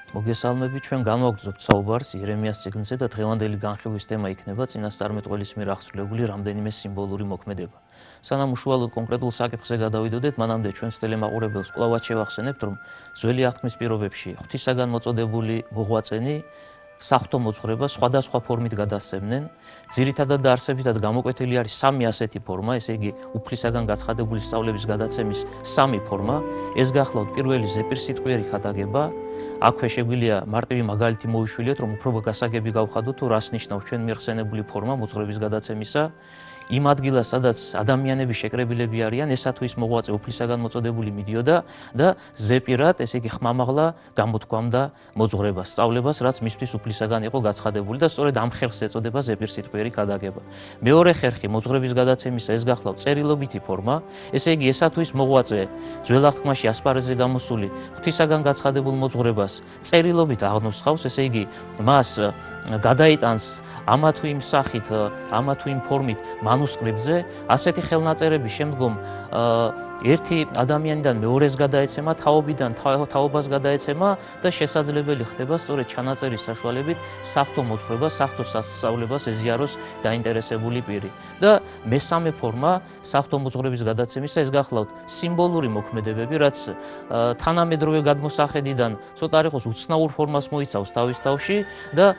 მოგესალმებით, ჩვენ განვაგრძობთ საუბარს იერემიას წიგნზე და დღევანდელი განხილვის თემა იქნება წინასწარმეტყველის მიერ აღსრულებული რამდენიმე სიმბოლური მოქმედება. სანამ უშუალოდ კონკრეტულ საკითხზე გადავიდოდეთ, მანამდე ჩვენს ტელემაყურებელს კვლავაც შევახსენებთ, რომ ძველი აღთქმის პირობებში ღვთისაგან მოწოდებული მოღვაწენი საღვთო მოძღვრება სხვადასხვა ფორმით გადასცემდნენ. ძირითადად და არსებითად გამოკვეთილი არის სამი ასეთი ფორმა, ესე იგი უფლისაგან გაცხადებული სწავლების გადაცემის სამი ფორმა. ეს გახლავთ პირველი ზეპირსიტყვიერი ქადაგება. აქვე შეგვიძლია მარტივი მაგალითი მოვიშვილიოთ, რომ უფრო გასაგები გავხადოთ, თუ რას ნიშნავს ჩვენ მიერ ხსენებული ფორმა მოძღვრების გადაცემისა. იმ ადგილას, სადაც ადამიანები შეკრებილები არიან, ესა თუ ის მოღვაწე უფლისაგან მოწოდებული მიდიოდა და ზეპირად, ესე იგი ხმამაღლა გამოთქვამდა მოძღვრებას, სწავლებას, რაც მისთვის უფლისაგან იყო გაცხადებული და სწორედ ამ ხერხს ეწოდება ზეპირსიტყვიერი ქადაგება. მეორე ხერხი მოძღვრების გადაცემისა ეს გახლავთ წერილობითი ფორმა, ესე იგი ესა თუ ის მოღვაწე ძველ აღთქმაში ასპარეზზე გამოსული ღვთისაგან გაცხადებულ მოძღვრებას წერილობით აღნოსხავს, ესე იგი მას გადაიტანს ამა თუ იმ სახით, ამა თუ იმ ფორმით მანუსკრიპტზე, ასეთი ხელნაწერების შემდგომ ერთი ადამიანიდან მეორეს გადაეცემა, თაობიდან თაობას გადაეცემა და შესაძლებელი ხდება სწორედ ჩანაწერის საშუალებით საღვთო მოძღვრება, საღვთო სასწავლებას ეზიაროს დაინტერესებული პირი. და მესამე ფორმა საღვთო მოძღვრების გადაცემისა ეს გახლავთ სიმბოლური მოქმედებები, რაც თანამედროვე გადმოსახედიდან ცოტა არ იყოს უცნაურ ფორმას მოიცავს თავის თავში და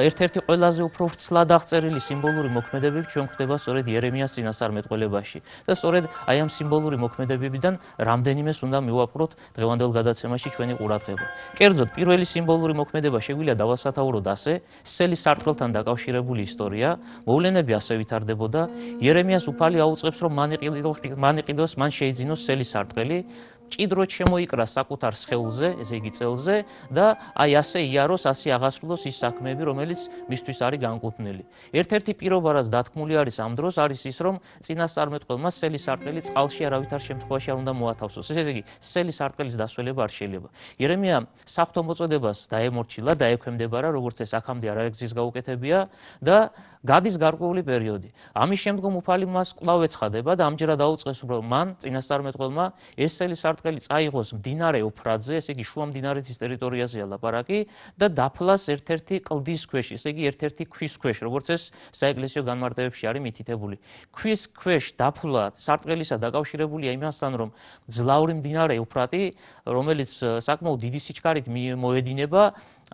ერთ-ერთი ყველაზე უფრო ვრცლად აღწერილი სიმბოლური მოქმედებები ჩვენ გვხვდება სწორედ იერემიას წინასწარმეტყველებაში. და სწორედ აი ამ სიმბოლური მოქმედებებიდან რამდენიმეს უნდა მივაპყროთ დღევანდელ გადაცემაში ჩვენი ყურადღება. კერძოდ, პირველი სიმბოლური მოქმედება შეგვიძლია დავასათაუროთ ასე, სელის სარტყელთან დაკავშირებული ისტორია. მოვლენები ასე ვითარდებოდა. იერემიას უფალი აუწყებს, რომ მან იყიდოს, მან შეიძინოს სელის სარტყელი. ჭიდროდ შემოიკრა საკუთარ სხეულზე, ესე იგი წელზე და აი ასე იაროს, ასე აღასრულოს ის საქმეები, რომელიც მისთვის არის განკუთვნილი. ერთ-ერთი პირობა, რაც დათქმული არის ამ დროს, არის ის, რომ წინასწარმეტყველმა სელის სარტყელი წყალში არავითარ შემთხვევაში არ უნდა მოათავსოს. ესე იგი, სელის სარტყელის დასვენება არ შეიძლება. იერემია საღვთო მოწოდებას დაემორჩილა, დაექვემდებარა, როგორც ეს აქამდე არაერთგზის გაუკეთებია და გადის გარკვეული პერიოდი. ამის შემდგომ უფალი მას კვლავ ეცხადება და ამჯერად აუწყებს, რომ მან წინასწარმეტყველმა ეს სელის სარტყელი წაიღოს მდინარე ოფრატზე, ესე იგი შუა მდინარეთის ტერიტორიაზეა ლაპარაკი და დაფლას ერთ-ერთი კლდის ქვეშ, ესე იგი ერთ-ერთი ქვის ქვეშ, როგორც ეს საეკლესიო განმარტებებში არის მითითებული. ქვის ქვეშ დაფლა სარტყელისა დაკავშირებულია იმასთან, რომ ძლავრი მდინარე ოფრატი, რომელიც საკმაოდ დიდი სიჩქარით მოედინება,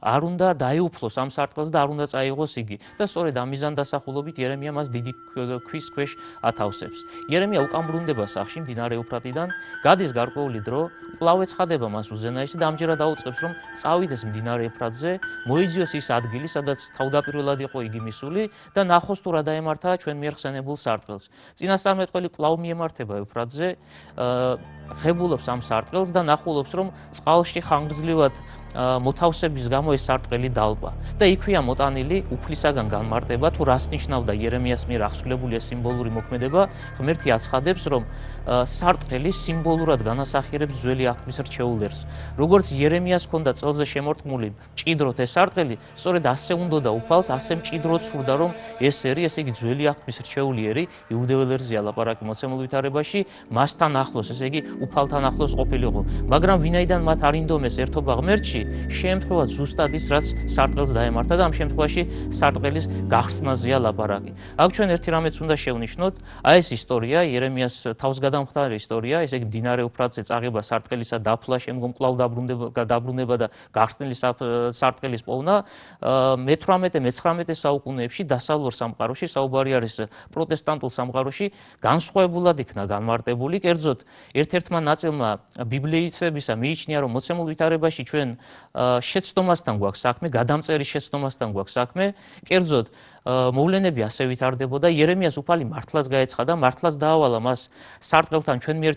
არ უნდა დაეუფლოს ამ სარტყელს და არ უნდა წაიღოს იგი. და სწორედ ამ მიზანდასახულობით იერემია მას დიდი ქვის ქვეშ ათავსებს. იერემია უკან ბრუნდება სახლში მდინარე ოფრატიდან, გადის გარკვეული დრო, კვლავ ეცხადება მას უზენაესი და ამჯერად აუწყებს, რომ წავიდეს მდინარე ოფრატზე, მოიძიოს ის ადგილი, სადაც თავდაპირველად იყო იგი მისული და ნახოს თუ რა დაემართა ჩვენ მიერ ხსენებულ სარტყელს. წინასწარმეტყველი კვლავ მიემართება ოფრატზე, ღებულობს ამ სარტყელს და ნახულობს, რომ წყალში ხანგრძლივად მოთავსების გამო ეს სარტყელი დალბა და იქვეა მოტანილი უფლისაგან განმარტება, თუ რას ნიშნავდა იერემიას მიერ აღსრულებული ეს სიმბოლური მოქმედება. ღმერთი აცხადებს, რომ სარტყელი სიმბოლურად განასახიერებს ძველი აღთქმის რჩეულ ერს. როგორც იერემიას ჰქონდა წელზე შემორტყმული მჭიდროდ ეს სარტყელი, სწორედ ასე უნდოდა უფალს, ასე მჭიდროდ სურდა, რომ ეს ერი, ესე იგი ძველი აღთქმის რჩეული ერი, იუდეულ ერზეა ლაპარაკი მოცემულ ვითარებაში, მასთან ახლოს, ესე იგი უფალთან ახლოს ყოფილიყო. მაგრამ ვინაიდან მათ არ ინდომეს ერთობა ღმერთში, შეემთხვევა ზუსტად ის, რაც სარტყელს დაემართა და ამ შემთხვევაში სარტყელის გახსნაზეა ლაპარაკი. აქ ჩვენ ერთი რამეც უნდა შევნიშნოთ, აი ეს ისტორია, იერემიას თავსგადამხდარი ისტორია, ესე იგი მდინარე ოფრატზე წაღება სარტყელისა დაფლა, შემდგომ კვლავ დაბრუნება და გახსნილი სარტყელის პოვნა, მე-18-მე-19 საუკუნეებში დასავლურ სამყაროში, საუბარი არის პროტესტანტულ სამყაროში, განსხვავებულად იქნა განმარტებული. კერძოდ, ერთ-ერთმა ნაწილმა ბიბლიისებისა მიიჩნია, რომ მოცემულ ვითარებაში ჩვენ შეცდომასთან გვაქვს საქმე, გადამწერის შეცდომასთან გვაქვს საქმე. კერძოდ, მოვლენები ასე ვითარდებოდა, იერემიას უფალი მართლაც გაეცხადა, მართლაც დაავალა მას სარტყელთან ჩვენ მიერ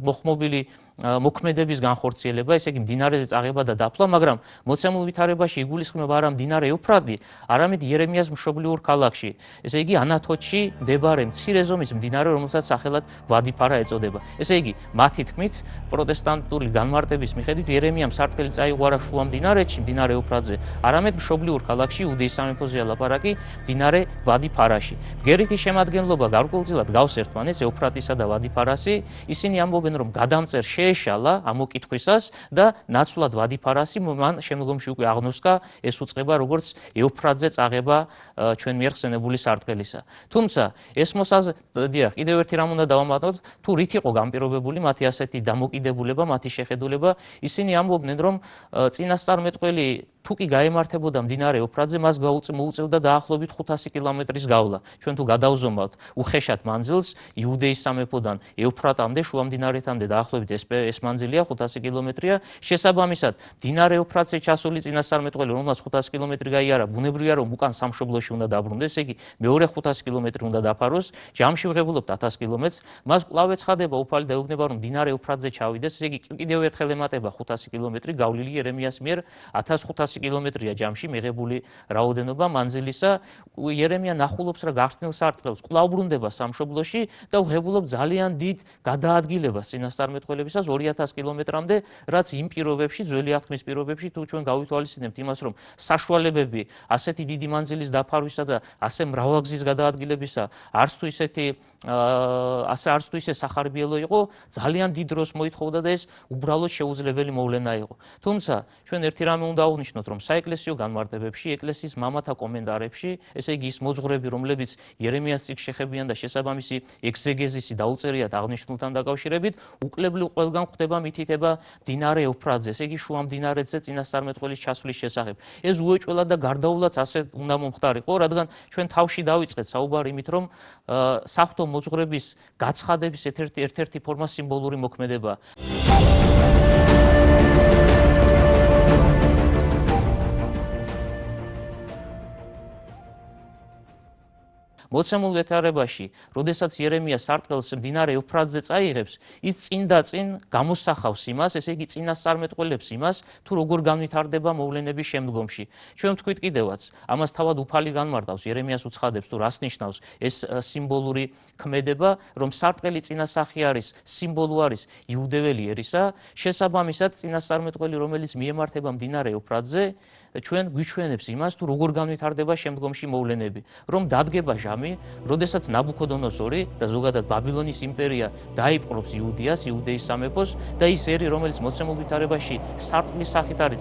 მოხმობილი მოქმედების განხორციელება, ესე იგი მდინარეზე წაღება და დაფლა, მაგრამ მოცემულ ვითარებაში იგულისხმება არა მდინარე ოფრატი, არამედ იერემიას მშობლიურ ქალაქში, ესე იგი ანათოთში მდებარე მცირე ზომის მდინარე, რომელსაც სახელად ვადიფარა ეწოდება. ესე იგი, მათი თქმით, პროტესტანტული განმარტების მიხედვით იერემიამ სარტყელი წაიღო არა შუა მდინარეთში, მდინარე ოფრატზე, არამედ მშობლიურ ქალაქში, იუდეის სამეფოზეა ლაპარაკი, მდინარე ვადიფარაში. ბგერითი შემადგენლობა გარკვეულწილად გავს ერთმანეთს, ევფრატისა და ვადიფარასი. ისინი ამბობენ, რომ გადამწერ შეეშალა ამ მოკითხვისას და ნაცვლად ვადიფარასი მან შემდგომში უკვე აღნოსკა ეს უწყება როგორც ეუფრატზე წაღება ჩვენ მიერ ხსენებული სარტყელისა. თუმცა ეს დიახ, კიდევ ერთი რამ უნდა დავამატოთ, თუ რით იყო გამ პირობებული მათი ასეთი დამოკიდებულება, მათი შეხედულება, ისინი ამბობდნენ, რომ წინასწარმეტყველი თუ კი გაემართებოდა მდინარე ოფრატზე, მას მოუწევდა დაახლოებით 500 კილომეტრის გავლა. ჩვენ თუ გადავზომავთ უხეშად მანძილს იუდეის სამეფოდან ევფრატამდე, შუა მდინარეთამდე დაახლოებით ეს მანძილია 500 კილომეტრია. შესაბამისად, მდინარე ოფრატზე ჩასული წინასწარმეტყველი, რომელსაც 500 კილომეტრი გაიარა, ბუნებრივია რომ უკან სამშობლოში უნდა დაბრუნდეს, ესე იგი მეორე 500 კილომეტრი უნდა დაფაროს, ჯამში ვღებულობთ 1000 კილომეტრს, მას კვლავ ეცხადება უფალი და ეუბნება რომ მდინარე ოფრატზე ჩავიდეს, ესე იგი კიდევ ერთხელ ემატება 500 კილომეტრი გავლილი ერემიას მიერ 1500 კილომეტრია ჯამში მიღებული რაოდენობა მანძილისა. ერემია ნახულობს რა გახსნილ სარტყელს, კვლავ ბრუნდება სამშობლოში და ვღებულობ ძალიან დიდ გადაადგილებას წინასწარმეტყველებისას 2000 კილომეტრამდე, რაც იმ პირობებში, ძველი აღთქმის პირობებში, თუ ჩვენ გავითვალისწინებთ იმას, რომ საშუალებები ასეთი დიდი მანძილის დაფარვისა და ასე მრავალგზის გადაადგილებისა არც თუ ისე სახარბიელო იყო, ძალიან დიდ დროს მოითხოვდა და ეს უბრალოდ შეუძლებელი მოვლენა იყო. თუმცა ჩვენ ერთი რამე უნდა აღვნიშნოთ, რომ საეკლესიო განმარტებებში, ეკლესიის მამათა კომენტარებში, ესე იგი ის მოძღვრები, რომლებიც ერემიას წიგნს შეხებიან და შესაბამისი ეგზეგეზისი დაუწერიათ აღნიშნულთან დაკავშირებით, უკლებლივ ყველგან გვხვდება მითითება მდინარე ევფრატზე, ესე იგი შუა მდინარეზე წინასწარმეტყველის ჩასვლის შესახებ. ეს უეჭველად და გარდაულად ასე უნდა მომხდარიყო, რადგან ჩვენ თავში დავიწყეთ საუბარი იმით, რომ საღვთო მოძღვრების გაცხადების ერთ-ერთი ფორმა სიმბოლური მოქმედება. მოცემულ ვითარებაში, როდესაც ერემია სარტყელს მდინარე ევფრატზე წაიღებს, ის წინ და წინ გამოსახავს იმას, ესე იგი წინასწარმეტყველებს იმას, თუ როგორ განვითარდება მოვლენები შემდგომში. ჩვენ ვთქვით კიდევაც, ამას თავად უფალი განმარტავს, ერემიას უცხადებს, თუ რას ნიშნავს ეს სიმბოლური ქმედება, რომ სარტყელი წინასახი არის, სიმბოლო არის იუდეველი ერისა, შესაბამისად წინასწარმეტყველი, რომელიც მიემართება მდინარე ევფრატზე, ჩვენ გვიჩვენებს იმას, თუ როგორ განვითარდება შემდგომში მოვლენები, რომ დადგება ჟამი, როდესაც ნაბუქოდონოსორი და ზოგადად ბაბილონის იმპერია დაიპყრობს იუდეას, იუდეის სამეფოს და ის ერი, რომელიც მოცემულ ვითარებაში სარტყლის სახით არის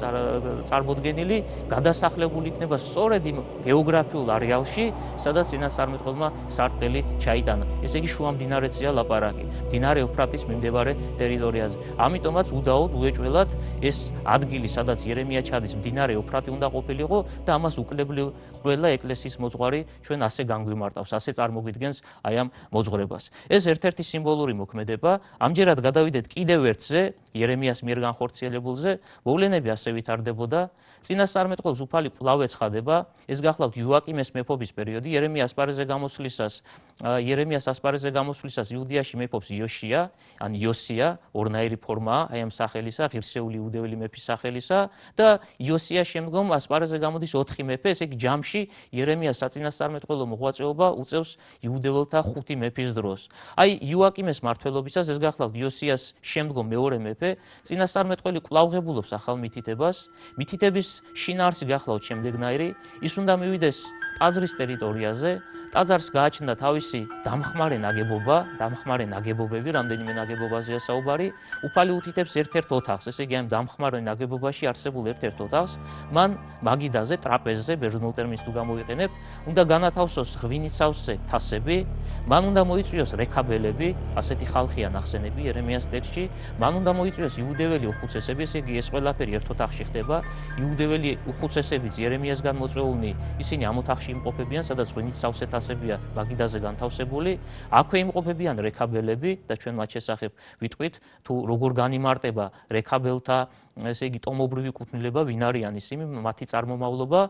წარმოდგენილი, გადასახლებული იქნება სწორედ იმ გეოგრაფიულ არეალში, სადაც წინასწარმეტყველმა სარტყელი ჩაიტანა. ესე იგი შუა მდინარეცია ლაპარაკი, მდინარე ევფრატის მიმდებარე ტერიტორიაზე. ამიტომაც უდაოდ უეჭველად ეს ადგილი, სადაც ერემია ჩადის, მდინარე ევფრატი უნდა ყოფილიყო და ამას უკლებლივ ყველა ეკლესიის მოძღვარი ჩვენ ასე განგვიმარტავს, ასე წარმოგვიდგენს აი ამ მოძღვრებას. ეს ერთ-ერთი სიმბოლური მოქმედება. ამჯერად გადავიდეთ კიდევ ერთზე, ერემიას მიერ განხორციელებულზე, მოვლენები ასე ვითარდებოდა. წინასწარმეტყველს უფალი კვლავ ეცხადება, ეს გახლავთ იოაკიმეს მეფობის პერიოდი, ერემიას ასპარეზზე გამოსვლისას იუდეაში მეფობს იოშია, ან იოსია, ორნაირი ფორმაა აი ამ სახელისა, ღირსეული იუდეული მეფის სახელისა და იოსია შემდგომ ასპარეზზე გამოდის 4 მეფე, ესე იგი ჯამში ერემიას საწინასწარმეტყველო მოღვაწეობა უწევს იუდეველთა 5 მეფის დროს. აი იოაკიმეს მმართველობისას ეს გახლავთ იოსიას შემდგომ მეორე მეფე, წინასწარმეტყველი კვლავ ღებულობს ახალ მითითებას, მითითების შინაარსი გახლავთ შემდეგნაირი, ის უნდა მივიდეს ტაძრის ტერიტორიაზე, ტაძარს გააჩნდა თავისი დამხმარე ნაგებობები, რამდენიმე ნაგებობაზეა საუბარი, უფალი უთითებს ერთ-ერთ ოთახს, ესე იგი ამ დამხმარე ნაგებობაში არსებულ ერთ-ერთ ოთახს, მან მაგიდაზე, ტრაპეზზე, ბერძნულ ტერმინს თუ გამოვიყენებ, უნდა განათავსოს ღვინის სავსე თასები, მან უნდა მოიწვიოს რეკაბელები, ასეთი ხალხია ნახსენები ერემიას ტექსტში, მან უნდა მოიწვიოს იუდეველი უხუცესები, ესე იგი ეს ყველაფერი ერთ ოთახში ხდება, იუდეველი უხუცესებიც ერემიასგან მოწვეულნი, ისინი ამ ოთახში იმყოფებიან, სადაც ღვინის სავსე თასებია მაგიდაზე განთავსებული, აქვე იმყოფებიან რეკაბელები და ჩვენ მათ შესახებ ვიტყვით, თუ როგორ განიმარტება რეკაბელთა ესე იგი ტომობრივი კუთვნილება, ვინ არიან ისინი, მათი წარმომავლობა.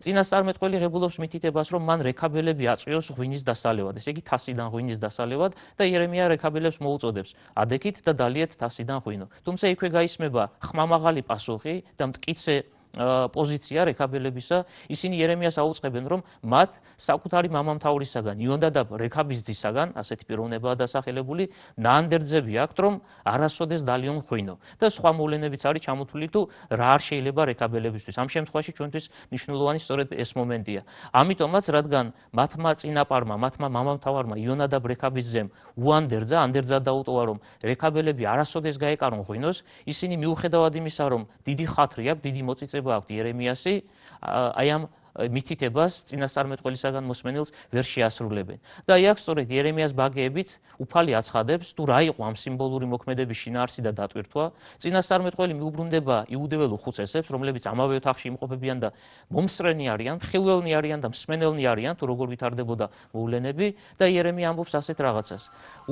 წინასწარმეტყველი ღებულობს მითითებას, რომ მან რეკაბელები აწვიოს ღვინის დასალევად, ესე იგი თასიდან ღვინის დასალევად და ერემია რეკაბელებს მოუწოდებს, ადექით და დალიეთ თასიდან ღვინო. თუმცა იქვე გაისმება ხმამაღალი პასუხი და მტკიცე პოზიცია რეკაბელებისა. ისინი იერემიას აუწყებენ, რომ მათ საკუთარი მამამთავრისაგან, იონადაბ რეკაბის ძისაგან, ასეთი პიროვნებაა დასახელებული, ნაანდერძები აქვთ, რომ არასოდეს დალიონ ღვინო. და სხვა მოვლენებიც არის ჩამოთვლილი თუ რა არ შეიძლება რეკაბელებისთვის. ამ შემთხვევაში ჩვენთვის მნიშვნელოვანი სწორედ ეს მომენტია. ამიტომაც, რადგან მათმა წინაპარმა, მათმა მამამთავარმა იონადაბ რეკაბის ძემ უანდერძა, ანდერძა დაუტოვა, რომ რეკაბელები არასოდეს გაეკარონ ღვინოს, ისინი მიუხედავად იმისა, რომ დიდი ხათრი აქვს, დიდი მოწიწება აქვს იერემიასი, აი ამ მითითებას წინასწარმეტყველისაგან მოსმენელს ვერ შეასრულებენ. და აქ სწორედ იერემიას ბაგეებით უფალი აცხადებს, თუ რა იყო ამ სიმბოლური მოქმედების შინაარსი და დატვირთვა. წინასწარმეტყველი მიუბრუნდება იუდეველ უხუცესებს, რომლებიც ამავე ოთახში იმყოფებიან და მომსწრენი არიან, მხილველნი არიან და მსმენელნი არიან, თუ როგორ ვითარდებოდა მოვლენები და იერემია ამბობს ასეთ რაღაცას.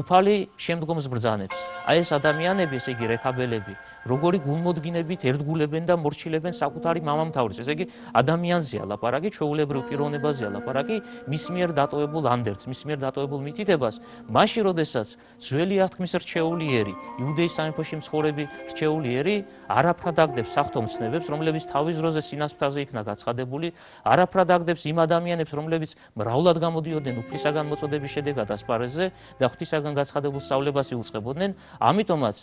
უფალი შემდგომს ბრძანებს. აი ეს ადამიანები, ესე იგი რეკაბელები, როგორი გულმოდგინებით ერთგულებენ და მორჩილებენ საკუთარი მამამთავრის, ესე იგი ადამიანზეა ლაპარაკი, ჩვეულებრივ პიროვნებაზეა ლაპარაკი, მის მიერ დატოვებულ ანდერძს, მის მიერ დატოვებულ მითითებას, მაშინ როდესაც ძველი აღთქმის რჩეულიერი, იუდეის სამეფოში მცხოვრები რჩეულიერი არაფრად აგდებს სახთომცნებებს, რომლებიც თავის დროზე სინასპრაზე იქნა გაცხადებული, არაფრად აგდებს იმ ადამიანებს, რომლებიც მრავლად გამოდიოდნენ უფლისაგან მოწოდების შედეგად ასპარეზზე და ღვთისაგან გაცხადებულ სწავლებას იუწყებოდნენ, ამიტომაც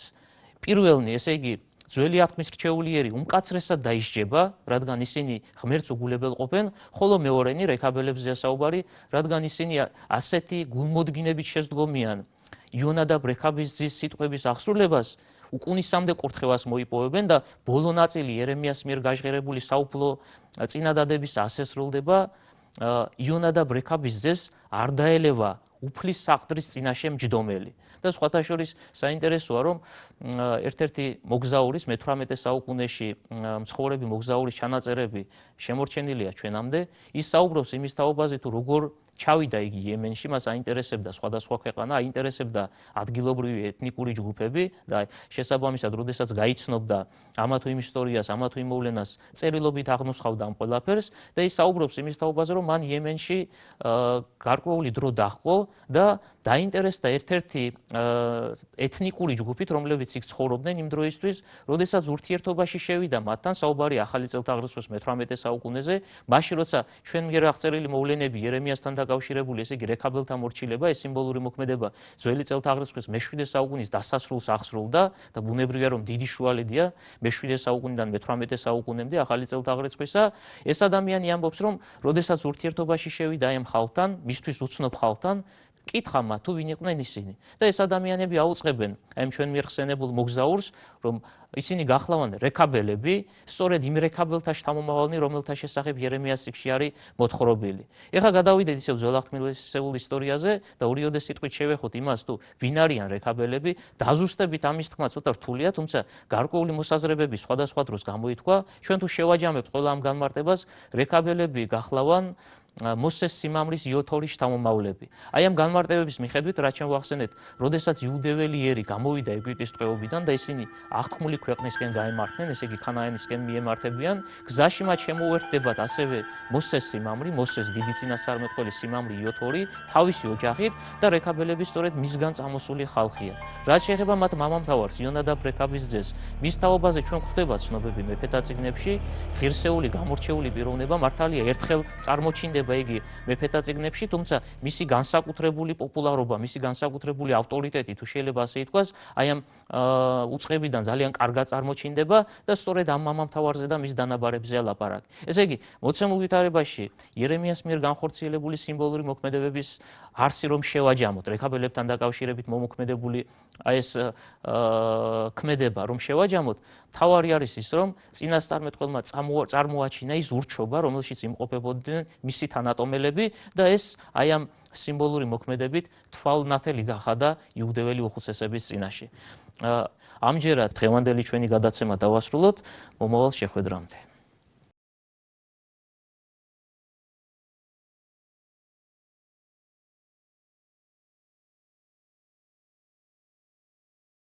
პირველნი, ესე იგი ძველი აღთქმის რჩეულიერი უმკაცრესად დაისჯება, რადგან ისინი ღმერთს უგულებელ ყოფენ, ხოლო მეორენი რეკაბელებზეა საუბარი, რადგან ისინი ასეთი გულმოდგინებით შესდგომიან იონადაბ რეკაბის ძის სიტყვების აღსრულებას, უკუნისამდე კურთხევას მოიპოვებენ და ბოლო ნაწილი იერემიას მიერ გაჟღერებული საუფლო წინადადების ასესრულდება იონადაბ რეკაბის ძეს არ დაელევა უფლის საყდრის წინაშე მჯდომელი. და სხვათა შორის საინტერესოა, რომ ერთ-ერთი მოგზაურის მე-18 საუკუნეში მცხოვრები მოგზაურის ჩანაწერები შემორჩენილია ჩვენამდე. ის საუბრობს იმის თაობაზე, თუ როგორ ჩავიდა იგი იემენში, მას აინტერესებდა სხვადასხვა ქვეყანა, აინტერესებდა ადგილობრივი ეთნიკური ჯგუფები და შესაბამისად, როდესაც გაიცნობდა ამა თუ იმ ისტორიას, ამა თუ იმ მოვლენას, წერილობით აღნუსხავდა ამ ყველაფერს და ის საუბრობს იმის თაობაზე, რომ მან იემენში გარკვეული დრო დაჰყო და დაინტერესდა ერთ-ერთი ეთნიკური ჯგუფით, რომლებიც იქ ცხოვრობდნენ იმ დროისთვის, როდესაც ურთიერთობაში შევიდა მათთან, საუბარი ახალი წელთაღრიცხვის მე-18 საუკუნეზე, მაშინ როცა ჩვენ მიერ აღწერილი მოვლენები იერემიასთან დაკავშირებული, ესე იგი რეკაბელთა მორჩილება, ეს სიმბოლური მოქმედება ძველი წელთაღრიცხვის მე-7 საუკუნის დასასრულს აღსრულდა და ბუნებრივია, რომ დიდი შუალედია მე-7 საუკუნიდან მე-18 საუკუნემდე ახალი წელთაღრიცხვისა. ეს ადამიანი ამბობს, რომ როდესაც ურთიერთობაში შევიდა ამ ხალხთან, მისთვის უცნობ ხალხთან, კითხა მათ თუ ვინ იყვნენ ისინი და ეს ადამიანები აუწყებენ ამ ჩვენ მიერ ხსენებულ მოგზაურს, რომ ისინი გახლავან რეკაბელები, სწორედ იმ რეკაბელთა შთამომავალნი, რომელთა შესახებ იერემიას წიგნში არის მოთხრობილი. ეხლა გადავიდეთ ისევ ძველ აღთქმისეულ ისტორიაზე და ორიოდე სიტყვით შევეხოთ იმას, თუ ვინ არიან რეკაბელები, დაზუსტებით ამის თქმა ცოტა რთულია, თუმცა გარკვეული მოსაზრებები სხვადასხვა დროს გამოითქვა. ჩვენ თუ შევაჯამებთ ყველა ამ განმარტებას, რეკაბელები გახლავან მოსეს სიმამრის იოთორის შთამომავლები. აი ამ განმარტებების მიხედვით, რაც ჩვენ ვახსენეთ, როდესაც იუდეველი ერი გამოვიდა ეგვიპტის ტყვეობიდან და ისინი აღთქმული ქვეყნისკენ გაემართნენ, ესე იგი ქანაანისკენ მიემართებიან, გზაში მათ შემოუერთდებათ ასევე მოსეს სიმამრი, მოსეს დიდი წინასწარმეტყველი სიმამრი იოთორი, თავისი ოჯახით და რეკაბელები სწორედ მისგან წამოსული ხალხია. რაც შეეხება მათ მამამთავარს იონადაბ რეკაბის ძეს, მის თაობაზე ჩვენ გვხვდება ცნობები მეფეთა წიგნებში, ღირსეული გამორჩეული პიროვნება, მართალია ერთხელ წარმოჩინდება იგი მეფეთა წიგნებში, თუმცა მისი განსაკუთრებული პოპულარობა, მისი განსაკუთრებული ავტორიტეტი, თუ შეიძლება ასე ითქვას, აი ამ უწყებიდან ძალიან კარგად წარმოჩინდება და სწორედ ამ მამამთავარზე და მის დანაბარებზეა ლაპარაკი. ესე იგი, მოცემულ ვითარებაში იერემიას მიერ განხორციელებული სიმბოლური მოქმედებების არსი რომ შევაჯამოთ, რეკაბელებთან დაკავშირებით მომოქმედებული ეს ქმედება რომ შევაჯამოთ, თავარი არის ის, რომ წინასწარმეტყველმა წარმოაჩინა ის ურჩობა, რომელშიც იმყოფებოდნენ მისი თანატომელები და ეს აი ამ სიმბოლური მოქმედებით თვალნათელი გახადა იუდეველი უხუცესების წინაშე. ამჯერად დღევანდელი ჩვენი გადაცემა დავასრულოთ, მომავალ შეხვედრამდე.